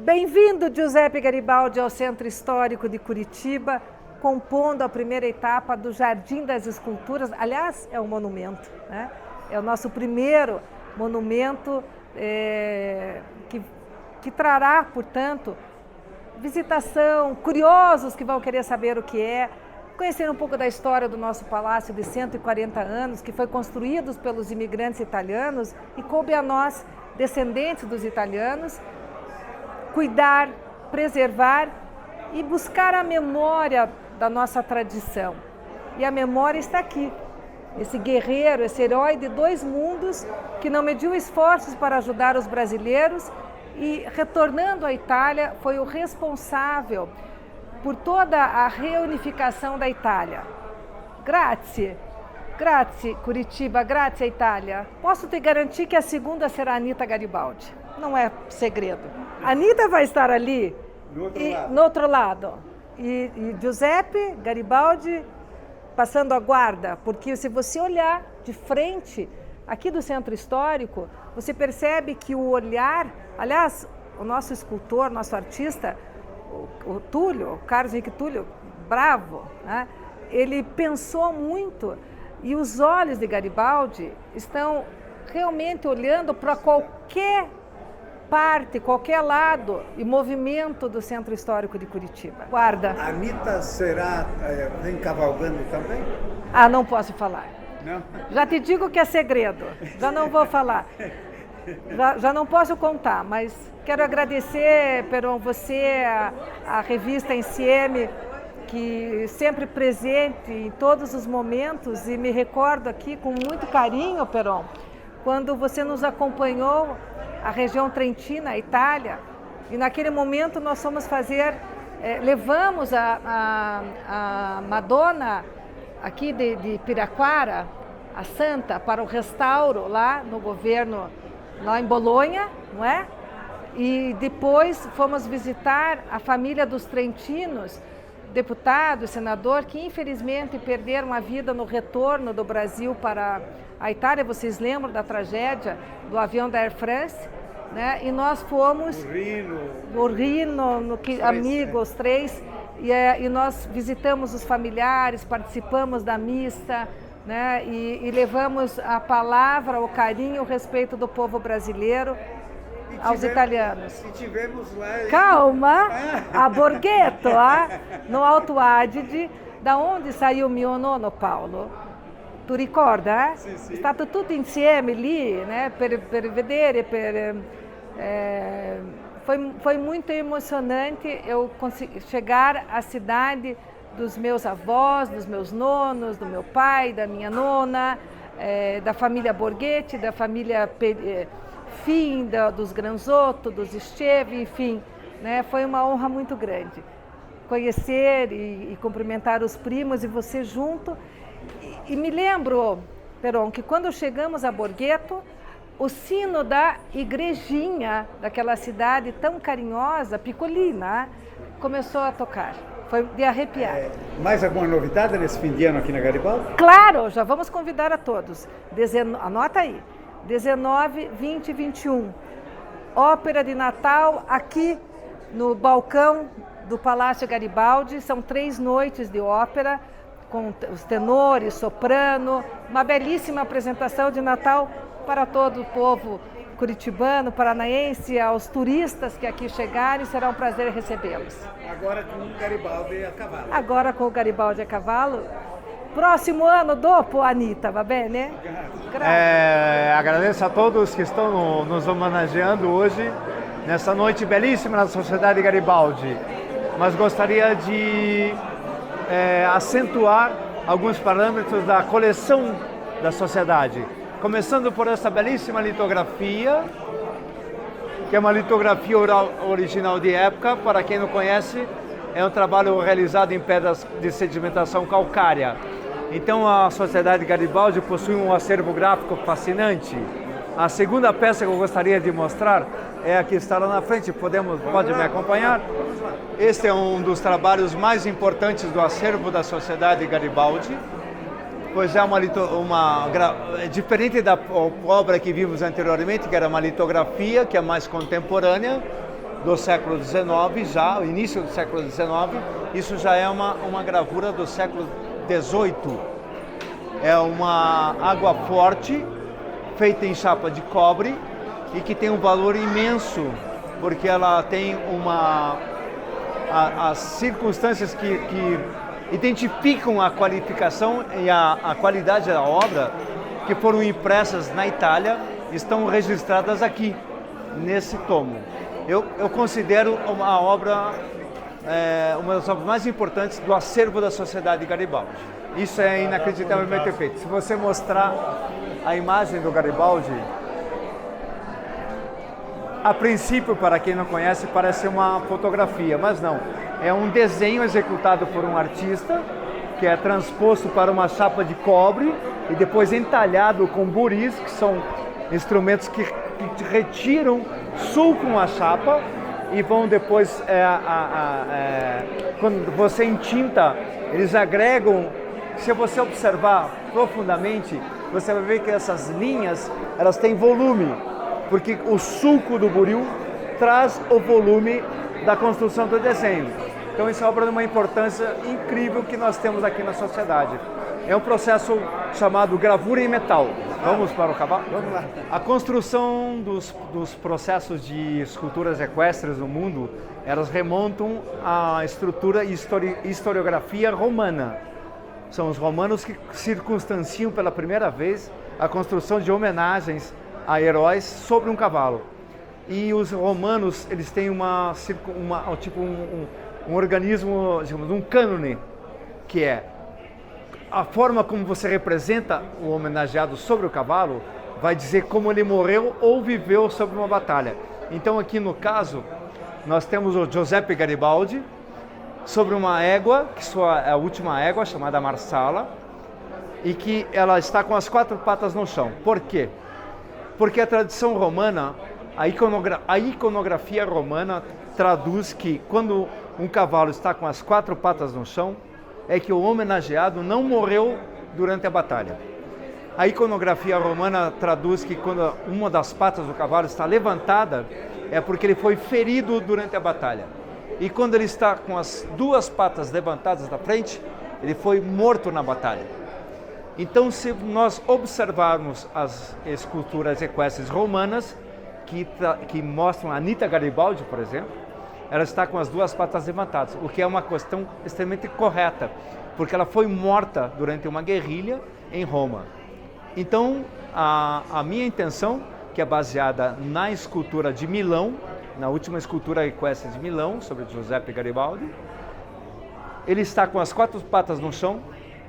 Bem-vindo, Giuseppe Garibaldi, ao Centro Histórico de Curitiba, compondo a primeira etapa do Jardim das Esculturas. Aliás, é um monumento, né? É o nosso primeiro monumento que trará, portanto, visitação, curiosos que vão querer saber o que é, conhecer um pouco da história do nosso palácio de 140 anos, que foi construído pelos imigrantes italianos e coube a nós, descendentes dos italianos, cuidar, preservar e buscar a memória da nossa tradição. E a memória está aqui. Esse guerreiro, esse herói de dois mundos que não mediu esforços para ajudar os brasileiros e, retornando à Itália, foi o responsável por toda a reunificação da Itália. Grazie, grazie Curitiba, grazie Itália. Posso te garantir que a segunda será a Anita Garibaldi. Não é segredo. A Anita vai estar ali, no outro lado. E Giuseppe Garibaldi passando a guarda, porque se você olhar de frente aqui do Centro Histórico, você percebe que o olhar, aliás, o nosso escultor, nosso artista, o Túlio, o Carlos Henrique Túlio, bravo, né? Ele pensou muito e os olhos de Garibaldi estão realmente olhando para qualquer parte, qualquer lado e movimento do Centro Histórico de Curitiba. Guarda. A Anita será vem cavalgando também? Ah, não posso falar. Não? Já te digo que é segredo, já não vou falar. Já não posso contar, mas quero agradecer, Peron, você, a revista Insieme, que sempre presente em todos os momentos, e me recordo aqui com muito carinho, Peron, quando você nos acompanhou a região Trentina, a Itália, e naquele momento nós fomos fazer, levamos a Madonna aqui de Piraquara, a Santa, para o restauro lá no governo, lá em Bolonha, não é? E depois fomos visitar a família dos trentinos, deputado, senador, que infelizmente perderam a vida no retorno do Brasil para a Itália. Vocês lembram da tragédia do avião da Air France? Né? E nós fomos... O Rino, amigos, os três, e nós visitamos os familiares, participamos da missa, né? E levamos a palavra, o carinho, o respeito do povo brasileiro aos italianos. E tivemos lá... Calma! A Borghetto, no Alto Adige, da onde saiu mio nonno Paolo. Tu ricorda? Sì, sì. È stato tutto insieme lì, né? per vedere, foi muito emocionante eu chegar à cidade dos meus avós, dos meus nonos, do meu pai, da minha nona, da família Borghetti, da família Fim, dos Granzotto, dos Esteve, enfim, né? Foi uma honra muito grande conhecer e cumprimentar os primos e você junto. E me lembro, Peron, que quando chegamos a Borghetto, o sino da igrejinha daquela cidade tão carinhosa, piccolina, começou a tocar. Foi de arrepiar. Mais alguma novidade nesse fim de ano aqui na Garibaldi? Claro, já vamos convidar a todos. Anota aí. 19, 20 e 21. Ópera de Natal aqui no balcão do Palácio Garibaldi. São 3 noites de ópera, com os tenores, soprano. Uma belíssima apresentação de Natal para todo o povo curitibano, paranaense, aos turistas que aqui chegarem, será um prazer recebê-los. Agora com o Garibaldi a cavalo. Agora com o Garibaldi a cavalo. Próximo ano, dopo, Anita, va bene? Agradeço a todos que estão nos homenageando hoje, nessa noite belíssima na Sociedade Garibaldi. Mas gostaria de acentuar alguns parâmetros da coleção da Sociedade. Começando por essa belíssima litografia, que é uma litografia original de época. Para quem não conhece, é um trabalho realizado em pedras de sedimentação calcária. Então a Sociedade Garibaldi possui um acervo gráfico fascinante. A segunda peça que eu gostaria de mostrar é a que está lá na frente. Pode me acompanhar? Este é um dos trabalhos mais importantes do acervo da Sociedade Garibaldi, pois é diferente da obra que vimos anteriormente, que era uma litografia, que é mais contemporânea. do século XIX, já, o início do século XIX. Isso já é uma gravura do século XVIII. É uma água forte, feita em chapa de cobre e que tem um valor imenso, porque ela tem as circunstâncias que identificam a qualificação e a qualidade da obra, que foram impressas na Itália, estão registradas aqui, nesse tomo. Eu considero uma obra, uma das obras mais importantes do acervo da Sociedade Garibaldi. Isso é inacreditavelmente perfeito. Se você mostrar a imagem do Garibaldi, a princípio, para quem não conhece, parece uma fotografia, mas não. É um desenho executado por um artista, que é transposto para uma chapa de cobre e depois entalhado com buris, que são instrumentos que retiram, sulcam a chapa e vão depois, quando você entinta, eles agregam. Se você observar profundamente, você vai ver que essas linhas, elas têm volume, porque o sulco do buril traz o volume da construção do desenho. Então isso é obra de uma importância incrível que nós temos aqui na sociedade. É um processo chamado gravura em metal. Vamos para o cavalo? Vamos lá. A construção dos processos de esculturas equestres no mundo, elas remontam à estrutura e historiografia romana. São os romanos que circunstanciam pela primeira vez a construção de homenagens a heróis sobre um cavalo. E os romanos, eles têm um organismo, digamos, um cânone, que é a forma como você representa o homenageado sobre o cavalo, vai dizer como ele morreu ou viveu sobre uma batalha. Então aqui no caso, nós temos o Giuseppe Garibaldi sobre uma égua, que é a última égua, chamada Marsala, e que ela está com as 4 patas no chão. Por quê? Porque a tradição romana, a iconografia romana traduz que quando um cavalo está com as 4 patas no chão, é que o homenageado não morreu durante a batalha. A iconografia romana traduz que quando uma das patas do cavalo está levantada, é porque ele foi ferido durante a batalha. E quando ele está com as 2 patas levantadas da frente, ele foi morto na batalha. Então, se nós observarmos as esculturas equestres romanas, que mostram a Anita Garibaldi, por exemplo, ela está com as 2 patas levantadas, o que é uma questão extremamente correta, porque ela foi morta durante uma guerrilha em Roma. Então, a minha intenção, que é baseada na escultura de Milão, na última escultura equestre de Milão, sobre Giuseppe Garibaldi, ele está com as 4 patas no chão.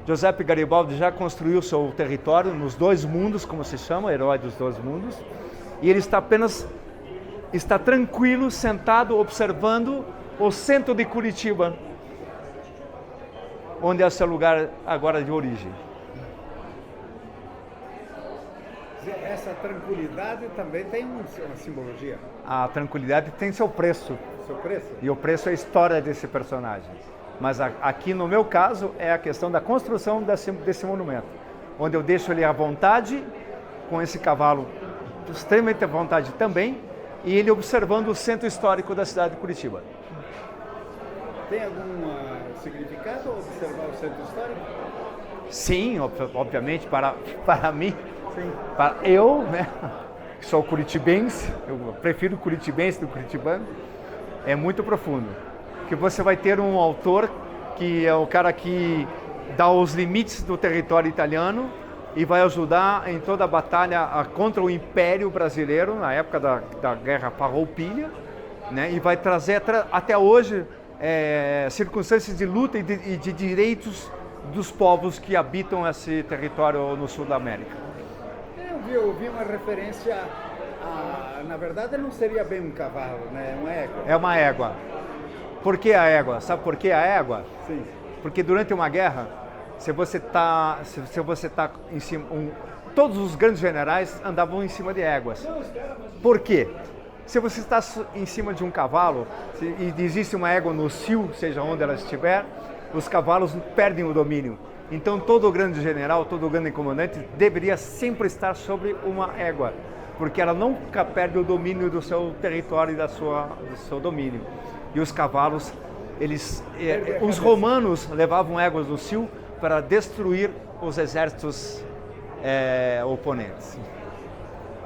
Giuseppe Garibaldi já construiu seu território nos 2 mundos, como se chama, herói dos 2 mundos, e ele está tranquilo, sentado, observando o centro de Curitiba, onde é seu lugar agora de origem. Essa tranquilidade também tem uma simbologia. A tranquilidade tem seu preço. Seu preço? E o preço é a história desse personagem. Mas aqui no meu caso é a questão da construção desse monumento, onde eu deixo ele à vontade, com esse cavalo extremamente à vontade também, e ele observando o centro histórico da cidade de Curitiba. Tem algum significado observar o centro histórico? Sim, obviamente, para mim, Sim. para eu, né, que sou curitibense, eu prefiro curitibense do que curitibano, é muito profundo. Que você vai ter um autor que é o cara que dá os limites do território italiano e vai ajudar em toda a batalha contra o Império Brasileiro, na época da Guerra Farroupilha, né? E vai trazer até hoje circunstâncias de luta e de direitos dos povos que habitam esse território no sul da América. Eu vi uma referência na verdade não seria bem um cavalo, né? Uma égua. É uma égua. Por que a égua? Sabe por que a égua? Sim. Porque durante uma guerra, se você tá em cima, todos os grandes generais andavam em cima de éguas. Por quê? Se você está em cima de um cavalo e existe uma égua no cio, seja onde ela estiver, os cavalos perdem o domínio. Então todo grande general, todo grande comandante deveria sempre estar sobre uma égua. porque ela nunca perde o domínio do seu território e do seu domínio. E os cavalos, os romanos levavam éguas no cio para destruir os exércitos oponentes.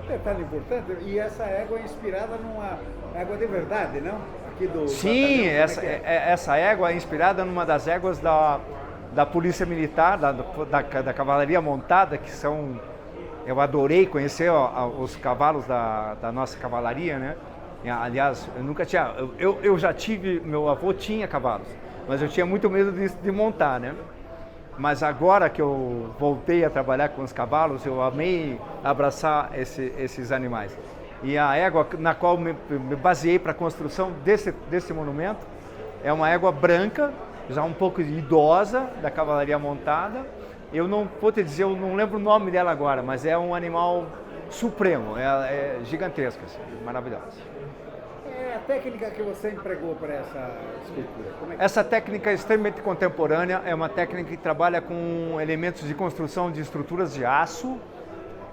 Um detalhe importante, e essa égua é inspirada numa égua de verdade, não? Aqui do Sim, essa égua é inspirada numa das éguas da Polícia Militar, da Cavalaria Montada, que são... Eu adorei conhecer os cavalos da nossa cavalaria, né? Aliás, eu nunca tinha... Eu já tive... Meu avô tinha cavalos, mas eu tinha muito medo de montar, né? Mas agora que eu voltei a trabalhar com os cavalos, eu amei abraçar esses animais. E a égua na qual me baseei para a construção desse monumento é uma égua branca, já um pouco idosa, da cavalaria montada. Eu não vou te dizer, eu não lembro o nome dela agora, mas é um animal supremo, é gigantesca, assim, maravilhosa. É a técnica que você empregou para essa escultura? Como é que... Essa técnica é extremamente contemporânea, é uma técnica que trabalha com elementos de construção de estruturas de aço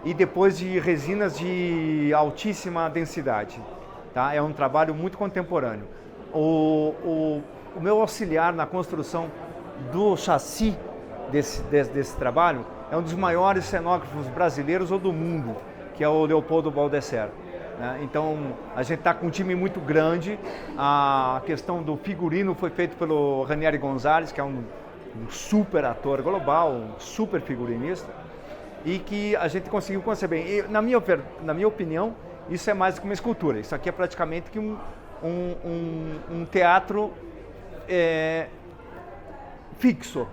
e depois de resinas de altíssima densidade. Tá? É um trabalho muito contemporâneo. O meu auxiliar na construção do chassi desse trabalho é um dos maiores cenógrafos brasileiros ou do mundo, que é o Leopoldo Baldesser. Então, a gente está com um time muito grande. A questão do figurino foi feito pelo Ranieri Gonzalez, que é um super ator global, um super figurinista, e que a gente conseguiu conceber. E, na minha opinião, isso é mais do que uma escultura. Isso aqui é praticamente que um teatro fixo.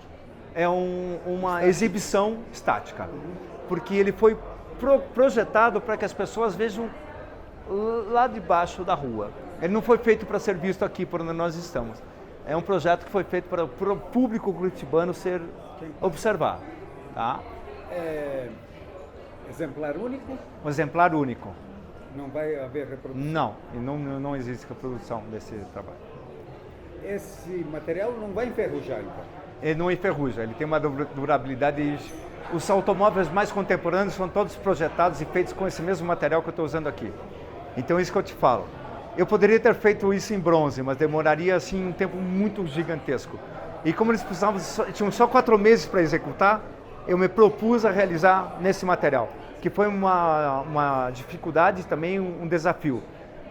É uma exibição estática, porque ele foi projetado para que as pessoas vejam lá de baixo da rua. Ele não foi feito para ser visto aqui por onde nós estamos. É um projeto que foi feito para o público curitibano observar. Tá? Exemplar único? Um exemplar único. Não vai haver reprodução? Não existe reprodução desse trabalho. Esse material não vai enferrujar, então? Ele não enferruja, ele tem uma durabilidade. Os automóveis mais contemporâneos são todos projetados e feitos com esse mesmo material que eu estou usando aqui. Então, isso que eu te falo. Eu poderia ter feito isso em bronze, mas demoraria assim um tempo muito gigantesco. E como eles tinham só 4 meses para executar, eu me propus a realizar nesse material, que foi uma dificuldade e também um desafio.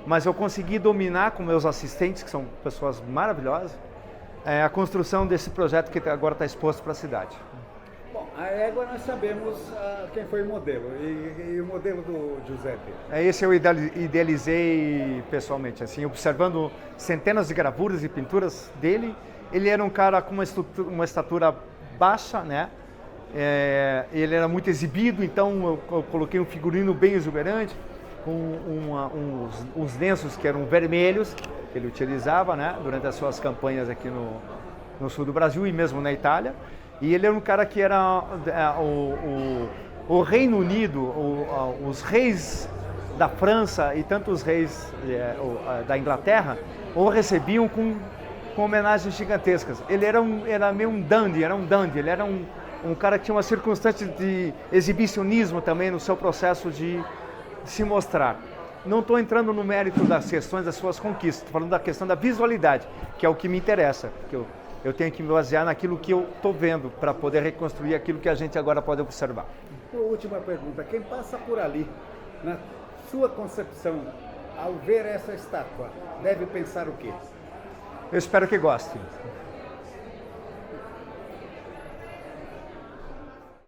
Mas eu consegui dominar com meus assistentes, que são pessoas maravilhosas, a construção desse projeto que agora está exposto para a cidade. Bom, a égua nós sabemos quem foi o modelo, e o modelo do Giuseppe. Esse eu idealizei pessoalmente, assim, observando centenas de gravuras e pinturas dele. Ele era um cara com uma estatura baixa, né? Ele era muito exibido, então eu coloquei um figurino bem exuberante, com uns lenços que eram vermelhos, que ele utilizava, né, durante as suas campanhas aqui no sul do Brasil e mesmo na Itália. E ele era um cara que era o Reino Unido, os reis da França e tanto os reis da Inglaterra o recebiam com homenagens gigantescas. Ele era meio um dandy, ele era um cara que tinha uma circunstância de exibicionismo também no seu processo de se mostrar. Não estou entrando no mérito das questões das suas conquistas, estou falando da questão da visualidade, que é o que me interessa, porque eu tenho que me basear naquilo que eu estou vendo para poder reconstruir aquilo que a gente agora pode observar. Última pergunta, quem passa por ali, na sua concepção, ao ver essa estátua, deve pensar o quê? Eu espero que goste.